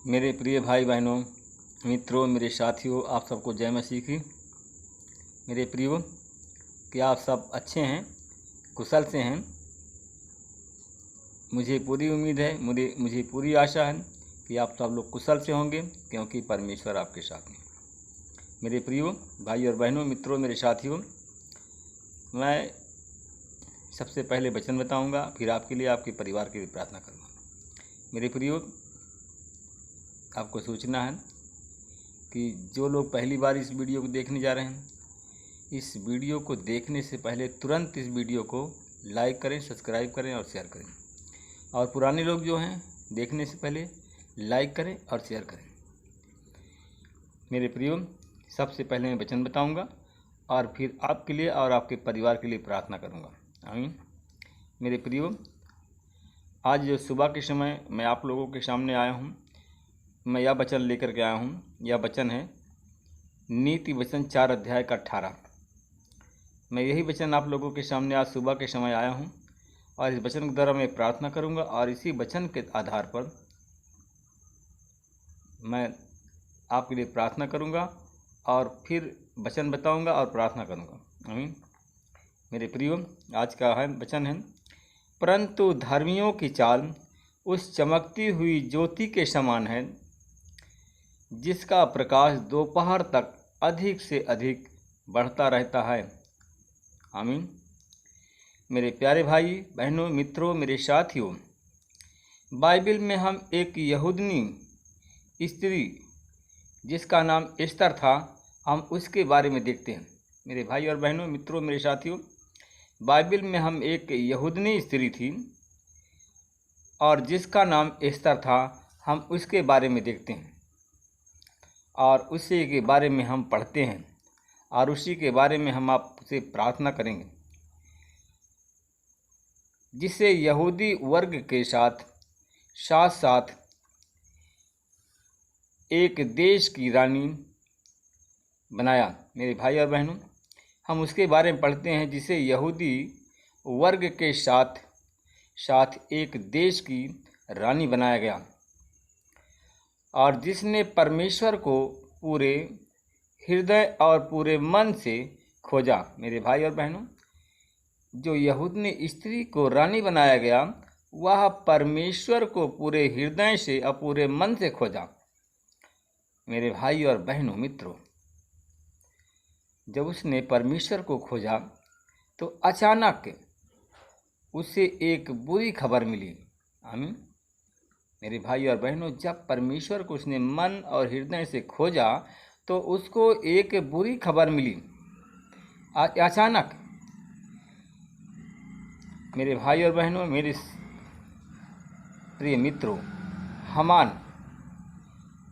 मेरे प्रिय भाई बहनों, मित्रों, मेरे साथियों, आप सबको जय मसीह की। मेरे प्रियो, क्या आप सब अच्छे हैं, कुशल से हैं? मुझे पूरी उम्मीद है, मुझे पूरी आशा है कि आप सब लोग कुशल से होंगे, क्योंकि परमेश्वर आपके साथ में। मेरे प्रियो भाई और बहनों, मित्रों, मेरे साथियों, मैं सबसे पहले वचन बताऊंगा, फिर आपके लिए, आपके परिवार के लिए प्रार्थना करूंगा। मेरे प्रियो, आपको सोचना है कि जो लोग पहली बार इस वीडियो को देखने जा रहे हैं, इस वीडियो को देखने से पहले तुरंत इस वीडियो को लाइक करें, सब्सक्राइब करें और शेयर करें। और पुराने लोग जो हैं, देखने से पहले लाइक करें और शेयर करें। मेरे प्रियो, सबसे पहले मैं वचन बताऊंगा और फिर आपके लिए और आपके परिवार के लिए प्रार्थना करूंगा। आमीन। मेरे प्रियो, आज जो सुबह के समय मैं आप लोगों के सामने आया हूं, मैं यह वचन लेकर के आया हूं। यह वचन है नीति वचन 4 अध्याय का 18। मैं यही वचन आप लोगों के सामने आज सुबह के समय आया हूं और इस वचन के द्वारा मैं प्रार्थना करूंगा और इसी वचन के आधार पर मैं आपके लिए प्रार्थना करूंगा और फिर वचन बताऊंगा और प्रार्थना करूंगा। आमीन। मेरे प्रियो, आज का वचन है, परंतु धर्मियों की चाल उस चमकती हुई ज्योति के समान है जिसका प्रकाश दोपहर तक अधिक से अधिक बढ़ता रहता है। आमीन। मेरे प्यारे भाई बहनों, मित्रों, मेरे साथियों, बाइबल में हम एक यहूदनी स्त्री जिसका नाम एस्तर था, हम उसके बारे में देखते हैं। मेरे भाई और बहनों, मित्रों, मेरे साथियों, बाइबल में हम एक यहूदनी स्त्री थी और जिसका नाम एस्तर था, हम उसके बारे में देखते हैं और उसी के बारे में हम पढ़ते हैं और उसी के बारे में हम आपसे प्रार्थना करेंगे, जिसे यहूदी वर्ग के साथ साथ एक देश की रानी बनाया। मेरे भाई और बहनों, हम उसके बारे में पढ़ते हैं जिसे यहूदी वर्ग के साथ एक देश की रानी बनाया गया और जिसने परमेश्वर को पूरे हृदय और पूरे मन से खोजा। मेरे भाई और बहनों, जो यहूदनी स्त्री को रानी बनाया गया, वह परमेश्वर को पूरे हृदय से और पूरे मन से खोजा। मेरे भाई और बहनों, मित्रों, जब उसने परमेश्वर को खोजा तो अचानक उसे एक बुरी खबर मिली। आमीन। मेरे भाई और बहनों, जब परमेश्वर को उसने मन और हृदय से खोजा तो उसको एक बुरी खबर मिली अचानक। मेरे भाई और बहनों, मेरे प्रिय मित्रों, हामान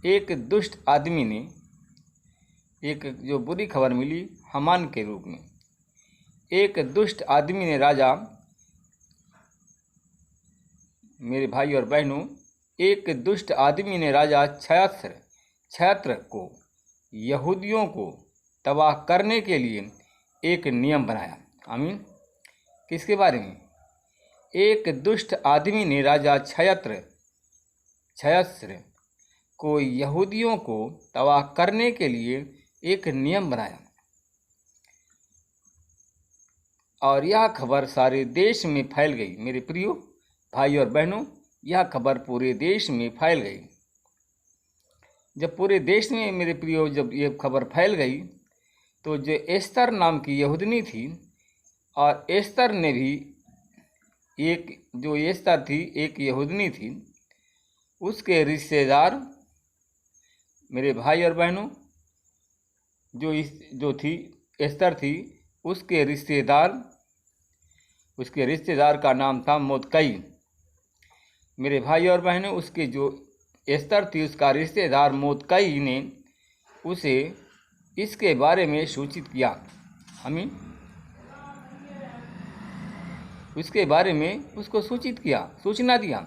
एक दुष्ट आदमी ने, एक जो बुरी खबर मिली हामान के रूप में, एक दुष्ट आदमी ने मेरे भाई और बहनों, एक दुष्ट आदमी ने राजा क्षयत्र को, यहूदियों को तबाह करने के लिए एक नियम बनाया। आमीन। किसके बारे में? एक दुष्ट आदमी ने राजा क्षयत्र को, यहूदियों को तबाह करने के लिए एक नियम बनाया और यह खबर सारे देश में फैल गई। मेरे प्रियो भाई और बहनों, यह खबर पूरे देश में फैल गई। जब पूरे देश में, मेरे प्रियो, जब ये खबर फैल गई तो जो एस्तर नाम की यहूदनी थी, और एस्तर ने भी, जो एस्तर थी एक यहूदनी थी, उसके रिश्तेदार, मेरे भाई और बहनों, जो थी एस्तर थी, उसके रिश्तेदार का नाम था मोर्दकई। मेरे भाई और बहनों, उसके जो एस्तर थी, उसका रिश्तेदार मोर्दकई ने उसे इसके बारे में सूचित किया। हमें उसके बारे में उसको सूचना दिया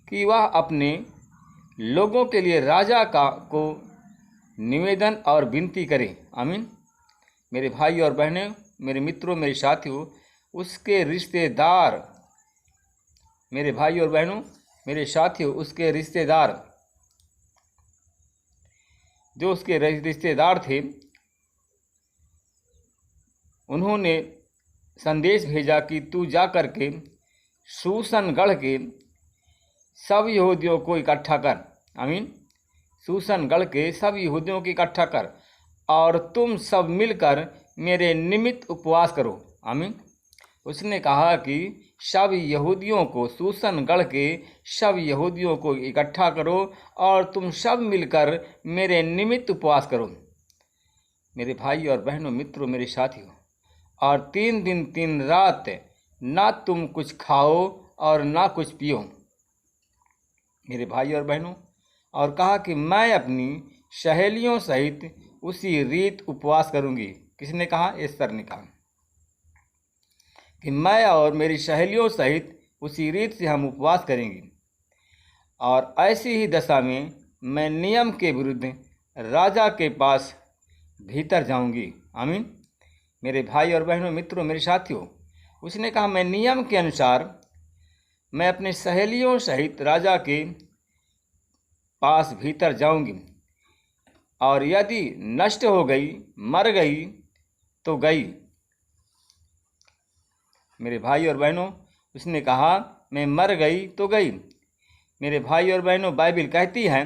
कि वह अपने लोगों के लिए राजा को निवेदन और विनती करे। आमीन। मेरे भाई और बहनों, मेरे मित्रों, मेरे साथियों, उसके रिश्तेदार, मेरे भाई और बहनों, मेरे साथियों, उसके रिश्तेदार जो उसके रिश्तेदार थे, उन्होंने संदेश भेजा कि तू जा कर के शूशनगढ़ के सब यहूदियों को इकट्ठा कर। आमीन। शूशनगढ़ के सब यहूदियों को इकट्ठा कर और तुम सब मिलकर मेरे निमित्त उपवास करो। आमीन। उसने कहा कि सब यहूदियों को, शूशनगढ़ के सब यहूदियों को इकट्ठा करो और तुम सब मिलकर मेरे निमित्त उपवास करो। मेरे भाई और बहनों, मित्रों, मेरे साथियों, और 3 दिन 3 रात ना तुम कुछ खाओ और ना कुछ पियो। मेरे भाई और बहनों, और कहा कि मैं अपनी सहेलियों सहित उसी रीत उपवास करूंगी। किसने कहा? एस्तर ने कहा कि मैं और मेरी सहेलियों सहित उसी रीत से हम उपवास करेंगे, और ऐसी ही दशा में मैं नियम के विरुद्ध राजा के पास भीतर जाऊंगी। आमीन। मेरे भाई और बहनों, मित्रों, मेरे साथियों, उसने कहा मैं नियम के अनुसार मैं अपने सहेलियों सहित राजा के पास भीतर जाऊंगी, और यदि नष्ट हो गई, मर गई तो गई। मेरे भाई और बहनों, उसने कहा मैं मर गई तो गई। मेरे भाई और बहनों, बाइबल कहती है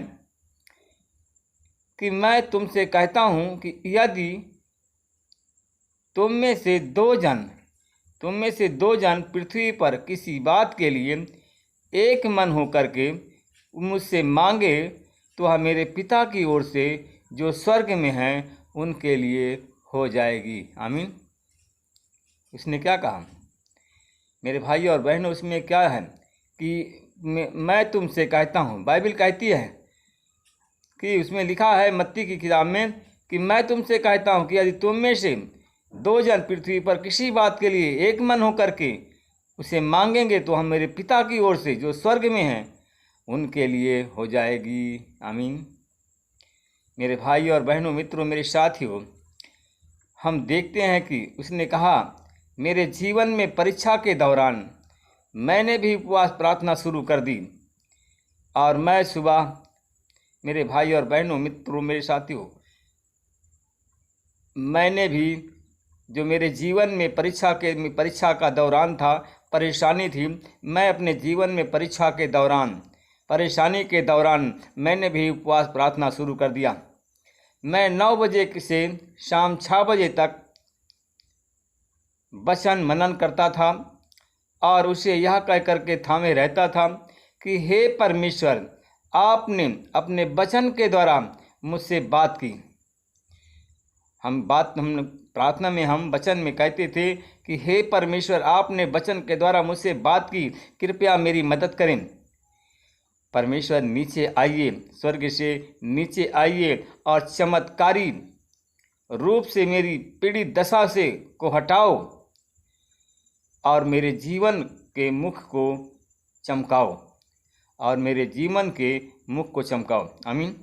कि मैं तुमसे कहता हूं कि यदि तुम में से दो जन पृथ्वी पर किसी बात के लिए एक मन हो करके मुझसे मांगे, तो वह मेरे पिता की ओर से जो स्वर्ग में हैं उनके लिए हो जाएगी। आमीन। उसने क्या कहा? मेरे भाई और बहनों, उसमें क्या है कि मैं तुमसे कहता हूँ, बाइबल कहती है कि उसमें लिखा है मत्ती की किताब में कि मैं तुमसे कहता हूँ कि यदि तुम में से 2 जन पृथ्वी पर किसी बात के लिए एक मन होकर के उसे मांगेंगे, तो हम मेरे पिता की ओर से जो स्वर्ग में हैं उनके लिए हो जाएगी। आमीन। मेरे भाई और बहनों, मित्रों, मेरे साथियों, हम देखते हैं कि उसने कहा मेरे जीवन में परीक्षा के दौरान मैंने भी उपवास प्रार्थना शुरू कर दी, और मैं सुबह, मेरे भाई और बहनों, मित्रों, मेरे साथियों, मैंने भी, जो मेरे जीवन में परीक्षा का दौरान था, परेशानी थी, मैं अपने जीवन में परेशानी के दौरान मैंने भी उपवास प्रार्थना शुरू कर दिया। मैं 9 बजे से शाम 6 बजे तक वचन मनन करता था और उसे यह कह करके थामे रहता था कि हे परमेश्वर, आपने अपने वचन के द्वारा मुझसे बात की। हम प्रार्थना में हम वचन में कहते थे कि हे परमेश्वर, आपने वचन के द्वारा मुझसे बात की, कृपया मेरी मदद करें। परमेश्वर नीचे आइए, स्वर्ग से नीचे आइए और चमत्कारी रूप से मेरी पीड़ित दशा से को हटाओ और मेरे जीवन के मुख को चमकाओ, आमीन।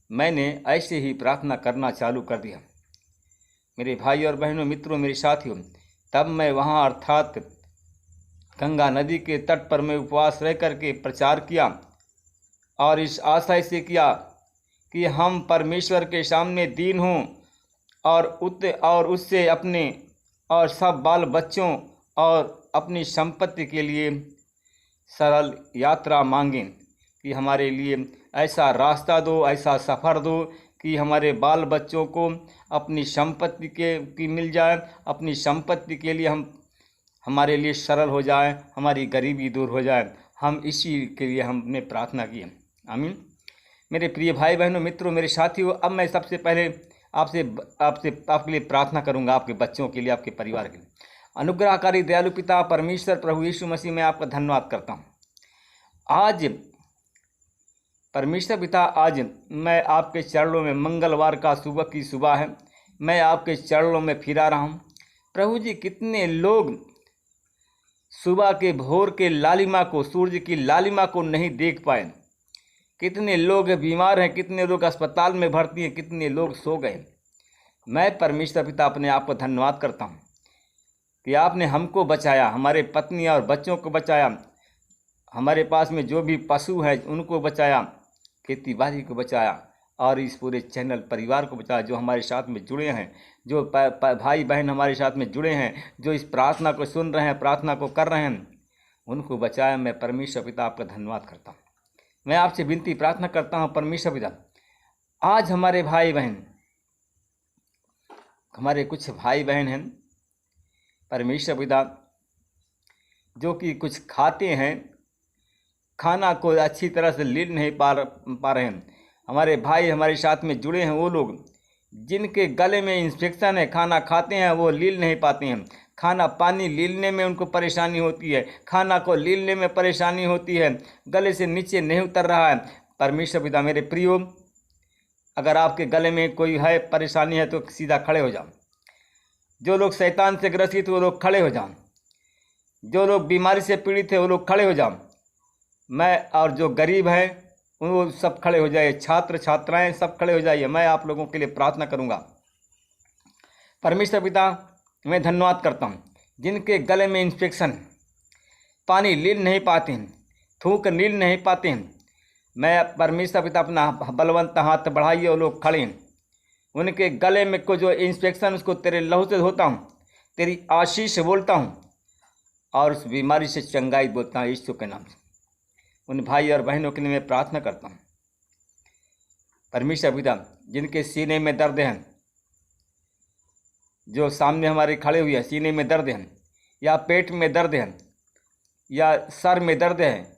मैंने ऐसे ही प्रार्थना करना चालू कर दिया। मेरे भाई और बहनों, मित्रों, मेरे साथियों, तब मैं वहाँ अर्थात गंगा नदी के तट पर मैं उपवास रह करके प्रचार किया और इस आशय से किया कि हम परमेश्वर के सामने दीन हों और उससे अपने और सब बाल बच्चों और अपनी संपत्ति के लिए सरल यात्रा मांगें कि हमारे लिए ऐसा रास्ता दो, ऐसा सफ़र दो कि हमारे बाल बच्चों को अपनी संपत्ति की मिल जाए, अपनी संपत्ति के लिए हमारे लिए सरल हो जाए, हमारी गरीबी दूर हो जाए। हम इसी के लिए हमने प्रार्थना की। आमीन। मेरे प्रिय भाई बहनों, मित्रों, मेरे साथियों, अब मैं सबसे पहले आपके लिए प्रार्थना करूंगा, आपके बच्चों के लिए, आपके परिवार के लिए। अनुग्रहकारी दयालु पिता परमेश्वर प्रभु यीशु मसीह, मैं आपका धन्यवाद करता हूँ। आज परमेश्वर पिता, आज मैं आपके चरणों में, मंगलवार का सुबह की सुबह है, मैं आपके चरणों में फिरा रहा हूँ। प्रभु जी, कितने लोग सुबह के भोर के लालिमा को, सूरज की लालिमा को नहीं देख पाए, कितने लोग बीमार हैं, कितने लोग अस्पताल में भर्ती हैं, कितने लोग सो गए। मैं परमेश्वर पिता अपने आप को धन्यवाद करता हूँ कि आपने हमको बचाया, हमारे पत्नी और बच्चों को बचाया, हमारे पास में जो भी पशु हैं उनको बचाया, खेती बाड़ी को बचाया, और इस पूरे चैनल परिवार को बचा, जो हमारे साथ में जुड़े हैं, जो भाई बहन हमारे साथ में जुड़े हैं, जो इस प्रार्थना को सुन रहे हैं, प्रार्थना को कर रहे हैं, उनको बचाए। मैं परमेश्वर पिता आपका धन्यवाद करता हूँ। मैं आपसे विनती प्रार्थना करता हूँ परमेश्वर पिता, आज हमारे भाई बहन, हमारे कुछ भाई बहन हैं परमेश्वर पिता, जो कि कुछ खाते हैं, खाना को अच्छी तरह से लील नहीं पा रहे हैं। हमारे भाई हमारे साथ में जुड़े हैं, वो लोग जिनके गले में इन्फेक्शन है, खाना खाते हैं वो लील नहीं पाते हैं, खाना पानी लीलने में उनको परेशानी होती है, खाना को लीलने में परेशानी होती है, गले से नीचे नहीं उतर रहा है। परमेश्वर पिता मेरे प्रियो, अगर आपके गले में कोई है परेशानी है तो सीधा खड़े हो जाओ। जो लोग शैतान से ग्रसित वो लोग खड़े हो जाओ, जो लोग बीमारी से पीड़ित है वो लोग खड़े हो जाओ। मैं और जो गरीब हैं वो सब खड़े हो जाइए, छात्र छात्राएं सब खड़े हो जाइए। मैं आप लोगों के लिए प्रार्थना करूंगा। परमेश्वर पिता मैं धन्यवाद करता हूं, जिनके गले में इन्फेक्शन, पानी लील नहीं पाते हैं, थूक लील नहीं पाते हैं, मैं परमेश्वर पिता अपना बलवंत हाथ बढ़ाइए, वो लोग खड़े हैं, उनके गले में को जो इन्फेक्शन उसको तेरे लहू से धोता हूँ, तेरी आशीष बोलता हूँ और उस बीमारी से चंगाई बोलता हूँ यीशु के नाम से। उन भाई और बहनों के लिए मैं प्रार्थना करता हूँ परमेश्वर पिता, जिनके सीने में दर्द हैं, जो सामने हमारे खड़े हुए हैं, सीने में दर्द हैं या पेट में दर्द हैं या सर में दर्द है,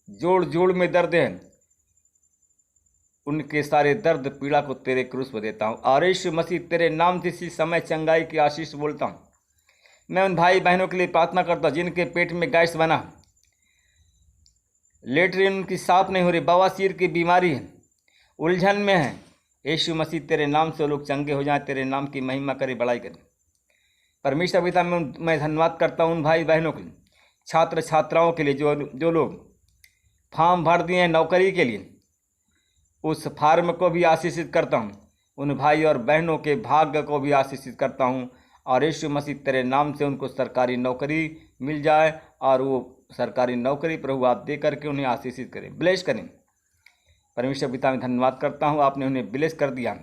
जोड़ जोड़ में दर्द है, उनके सारे दर्द पीड़ा को तेरे क्रूस पर देता हूँ और यीशु मसीह तेरे नाम से इसी समय चंगाई की आशीष बोलता हूँ। मैं उन भाई बहनों के लिए प्रार्थना करता हूँ जिनके पेट में गैस बना, लेटरिन उनकी साफ नहीं हो रही, बवासीर की बीमारी है, उलझन में है, यीशु मसीह तेरे नाम से लोग चंगे हो जाएं, तेरे नाम की महिमा करे, बड़ाई करे। परमेश्वर पिता मैं धन्यवाद करता हूँ उन भाई बहनों के लिए, छात्र छात्राओं के लिए, जो लोग फॉर्म भर दिए हैं नौकरी के लिए, उस फार्म को भी आशीषित करता हूँ, उन भाई और बहनों के भाग्य को भी आशीषित करता हूँ और यीशु मसीह तेरे नाम से उनको सरकारी नौकरी मिल जाए और वो सरकारी नौकरी प्रभु आप दे करके उन्हें आशीषित करें, ब्लेस करें। परमेश्वर पिता मैं धन्यवाद करता हूँ, आपने उन्हें ब्लेस कर दिया।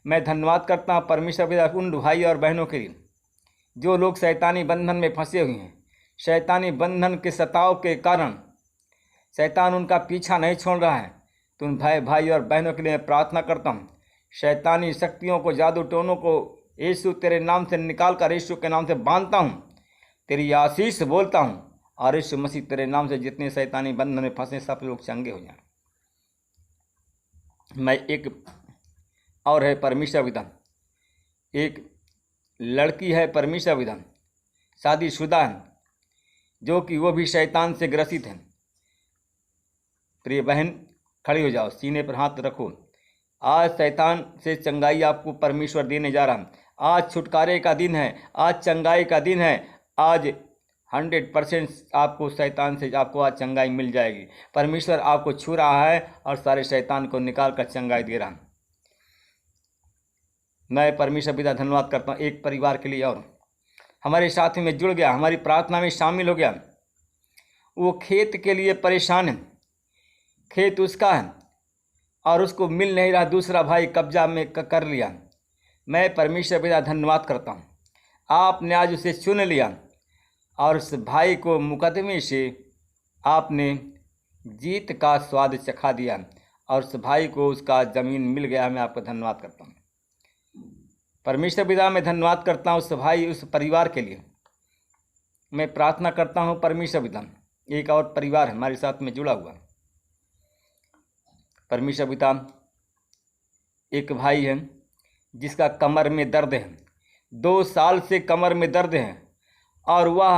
मैं धन्यवाद करता हूँ परमेश्वर पिता उन भाई और बहनों के लिए जो लोग शैतानी बंधन में फंसे हुए हैं, शैतानी बंधन के सताव के कारण शैतान उनका पीछा नहीं छोड़ रहा है, तो उन भाई और बहनों के लिए मैं प्रार्थना करता हूँ, शैतानी शक्तियों को, जादू टोनों को यीशु तेरे नाम से निकाल कर यीशु के नाम से बांधता हूँ, तेरी आशीष बोलता हूँ और यीशु मसीह तेरे नाम से जितने शैतानी बंधन में फंसे सब लोग चंगे हो जाएं। मैं एक और है परमेश्वर पिता, एक लड़की है परमेश्वर पिता, शादीशुदा है, जो कि वो भी शैतान से ग्रसित है। प्रिय बहन खड़ी हो जाओ, सीने पर हाथ रखो। आज शैतान से चंगाई आपको परमेश्वर देने जा रहा है। आज छुटकारे का दिन है, आज चंगाई का दिन है। आज 100% आपको शैतान से आपको आज चंगाई मिल जाएगी। परमेश्वर आपको छू रहा है और सारे शैतान को निकाल कर चंगाई दे रहा है। मैं परमेश्वर पिता धन्यवाद करता हूँ एक परिवार के लिए और हमारे साथी में जुड़ गया, हमारी प्रार्थना में शामिल हो गया। वो खेत के लिए परेशान है, खेत उसका है और उसको मिल नहीं रहा, दूसरा भाई कब्जा में कर लिया। मैं परमेश्वर पिता धन्यवाद करता हूँ, आपने आज उसे चुन लिया और उस भाई को मुकदमे से आपने जीत का स्वाद चखा दिया और उस भाई को उसका ज़मीन मिल गया। मैं आपका धन्यवाद करता हूँ परमेश्वर पिता, मैं धन्यवाद करता हूँ उस भाई, उस परिवार के लिए। मैं प्रार्थना करता हूँ परमेश्वर पिता, एक और परिवार हमारे साथ में जुड़ा हुआ। परमेश्वर पिता, एक भाई है जिसका कमर में दर्द है, 2 साल से कमर में दर्द है और वह